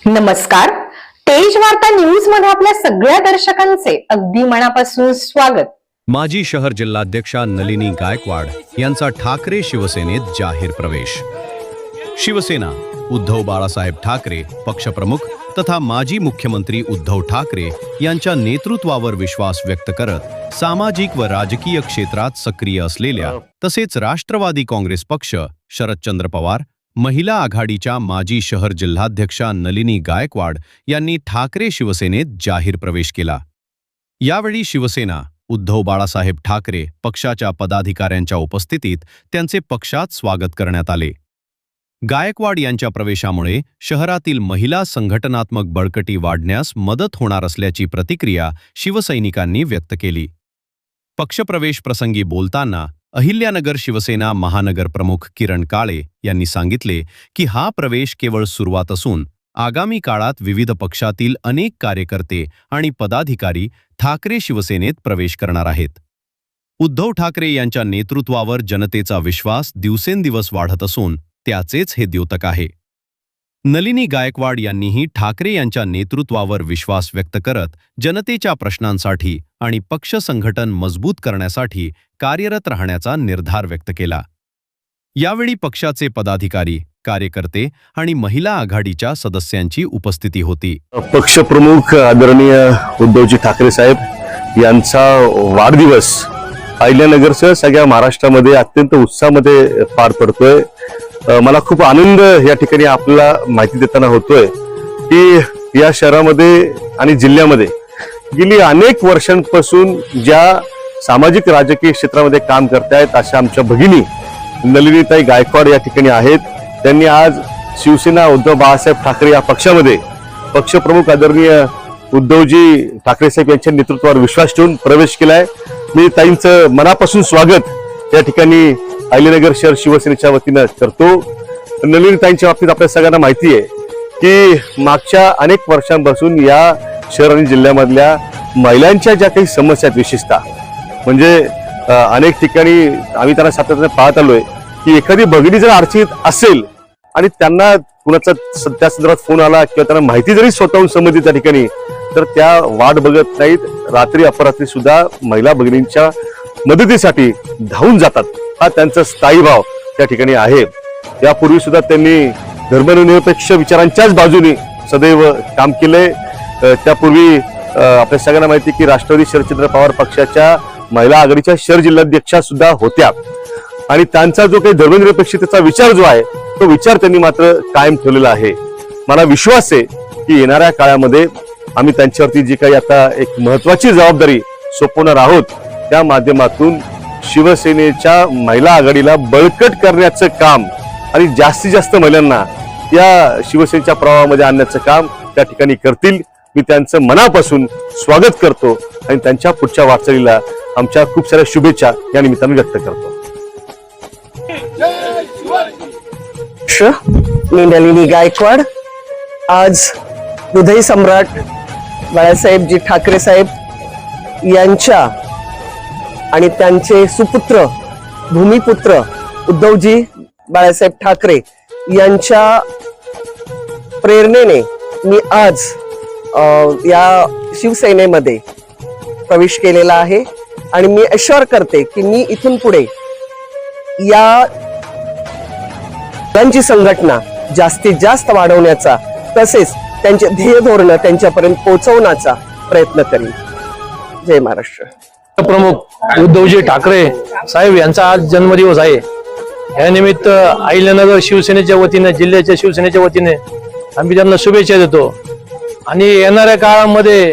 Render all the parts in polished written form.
नमस्कार. तेज वार्ता न्यूज मध्ये आपल्या सगळ्या दर्शकांचे अगदी मनापासून स्वागत. माजी शहर जिल्हाध्यक्षा नलिनी गायकवाड यांचा ठाकरे शिवसेनेत जाहीर प्रवेश. शिवसेना उद्धव बाळासाहेब ठाकरे पक्षप्रमुख तथा माजी मुख्यमंत्री उद्धव ठाकरे यांच्या नेतृत्वावर विश्वास व्यक्त करत सामाजिक व राजकीय क्षेत्रात सक्रिय असलेल्या तसेच राष्ट्रवादी काँग्रेस पक्ष, शरदचंद्र पवार, महिला आघाडीच्या माजी शहर जिल्हाध्यक्षा नलिनी गायकवाड यांनी ठाकरे शिवसेनेत जाहीर प्रवेश केला. यावेळी शिवसेना उद्धव बाळासाहेब ठाकरे पक्षाच्या पदाधिकाऱ्यांच्या उपस्थितीत त्यांचे पक्षात स्वागत करण्यात आले. गायकवाड यांच्या प्रवेशामुळे शहरातील महिला संघटनात्मक बळकटी वाढण्यास मदत होणार असल्याची प्रतिक्रिया शिवसैनिकांनी व्यक्त केली. पक्षप्रवेश प्रसंगी बोलताना अहिल्यानगर शिवसेना महानगर प्रमुख किरण काळे यांनी सांगितले की हा प्रवेश केवळ सुरुवात असून आगामी काळात विविध पक्षातील अनेक कार्यकर्ते आणि पदाधिकारी ठाकरे शिवसेनेत प्रवेश करणार आहेत. उद्धव ठाकरे यांच्या नेतृत्वावर जनतेचा विश्वास दिवसेंदिवस वाढत असून त्याचेच हे द्योतक आहे. नलिनी गायकवाड यांनीही ठाकरे यांच्या नेतृत्वावर विश्वास व्यक्त करत जनतेच्या प्रश्नांसाठी आणि पक्ष संघटन मजबूत करण्यासाठी कार्यरत राहण्याचा निर्धार व्यक्त केला. यावेळी पक्षाचे पदाधिकारी, कार्यकर्ते आणि महिला आघाडीच्या सदस्यांची उपस्थिती होती. पक्षप्रमुख आदरणीय उद्धवजी ठाकरे साहेब यांचा वाढदिवस अहिल्यानगरसह सगळ्या महाराष्ट्रामध्ये अत्यंत उत्साहामध्ये पार पडतोय. मला खूप आनंद या ठिकाणी आपल्याला माहिती देताना होतोय की या शहरामध्ये आणि जिल्ह्यामध्ये गेली अनेक वर्षांपासून ज्या सामाजिक राजकीय क्षेत्रामध्ये काम करतायत अशा आमच्या भगिनी नलिनीताई गायकवाड या ठिकाणी आहेत. त्यांनी आज शिवसेना उद्धव बाळासाहेब ठाकरे या पक्षामध्ये पक्षप्रमुख आदरणीय उद्धवजी ठाकरे साहेब यांच्या नेतृत्वावर विश्वास ठेवून प्रवेश केलाय. मी ताईंचं मनापासून स्वागत या ठिकाणी अहिल्यानगर शहर शिवसेनेच्या वतीनं करतो. नलिनीताईंच्या बाबतीत आपल्या सगळ्यांना माहिती आहे की मागच्या अनेक वर्षांपासून या शहर आणि जिल्ह्यामधल्या महिलांच्या ज्या काही समस्या आहेत, विशेषतः म्हणजे अनेक ठिकाणी आम्ही त्यांना सातत्याने पाहत आलोय की एखादी भगिनी जर अडचणीत असेल आणि त्यांना कुणाचा त्या संदर्भात फोन आला किंवा त्यांना माहिती जरी स्वतःहून समजली त्या ठिकाणी तर त्या वाट बघत नाहीत. रात्री अपरात्री सुद्धा महिला भगिनींच्या मदतीसाठी धावून जातात. हा त्यांचा स्थायी भाव त्या ठिकाणी आहे. यापूर्वी सुद्धा त्यांनी धर्मनिरपेक्ष विचारांच्याच बाजूने सदैव काम केलंय. त्यापूर्वी आपल्या सगळ्यांना माहिती की राष्ट्रवादी शरदचंद्र पवार पक्षाच्या महिला आघाडीच्या शहर जिल्हाध्यक्षा सुद्धा होत्या आणि त्यांचा जो काही धर्मनिरपेक्षतेचा विचार जो आहे तो विचार त्यांनी मात्र कायम ठेवलेला आहे. मला विश्वास आहे की येणाऱ्या काळामध्ये आम्ही त्यांच्यावरती जी काही आता एक महत्वाची जबाबदारी सोपवणार आहोत त्या माध्यमातून शिवसेनेच्या महिला आघाडीला बळकट करण्याचं काम आणि जास्तीत जास्त महिलांना या शिवसेनेच्या प्रवाहामध्ये आणण्याचं काम त्या ठिकाणी करतील. मी त्यांचं मनापासून स्वागत करतो आणि त्यांच्या पुढच्या वाटचालीला आमच्या खूप साऱ्या शुभेच्छा या निमित्ताने व्यक्त करतो. मी नलिनी गायकवाड आज हृदय सम्राट बाळासाहेबजी ठाकरे साहेब यांच्या आणि त्यांचे सुपुत्र भूमिपुत्र उद्धवजी बाळासाहेब ठाकरे यांच्या प्रेरणेने मी आज या शिवसेनेमध्ये प्रवेश केलेला आहे आणि मी अश्योर करते की मी इथून पुढे या त्यांची संघटना जास्तीत जास्त वाढवण्याचा तसेच त्यांचे ध्येय धोरण त्यांच्यापर्यंत पोहोचवण्याचा प्रयत्न करीन. जय महाराष्ट्र. प्रमुख उद्धवजी ठाकरे साहेब यांचा आज जन्मदिवस आहे. या निमित्त अहिल्यानगर शिवसेनेच्या वतीने, जिल्ह्याच्या शिवसेनेच्या वतीने आम्ही त्यांना शुभेच्छा देतो. आणि येणाऱ्या काळामध्ये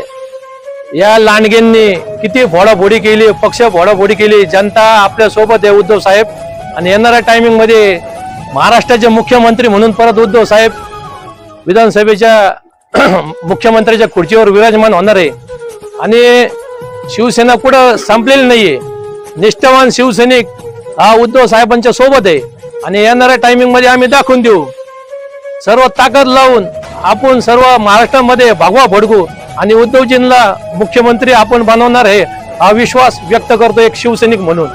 या लांडग्यांनी किती फोडाफोडी केली, पक्ष फोडाफोडी केली, जनता आपल्या सोबत आहे उद्धव साहेब. आणि येणाऱ्या टायमिंग मध्ये महाराष्ट्राचे मुख्यमंत्री म्हणून परत उद्धव साहेब विधानसभेच्या मुख्यमंत्र्याच्या खुर्चीवर विराजमान होणार आहे. आणि शिवसेना कुठं संपलेली नाहीये. निष्ठावान शिवसैनिक हा उद्धव साहेबांच्या सोबत आहे. आणि येणाऱ्या टायमिंग मध्ये आम्ही दाखवून देऊ, सर्व ताकद लावून आपण सर्व महाराष्ट्रामध्ये भागवा फडकू आणि उद्धवजींना मुख्यमंत्री आपण बनवणार आहे हा विश्वास व्यक्त करतो एक शिवसैनिक म्हणून.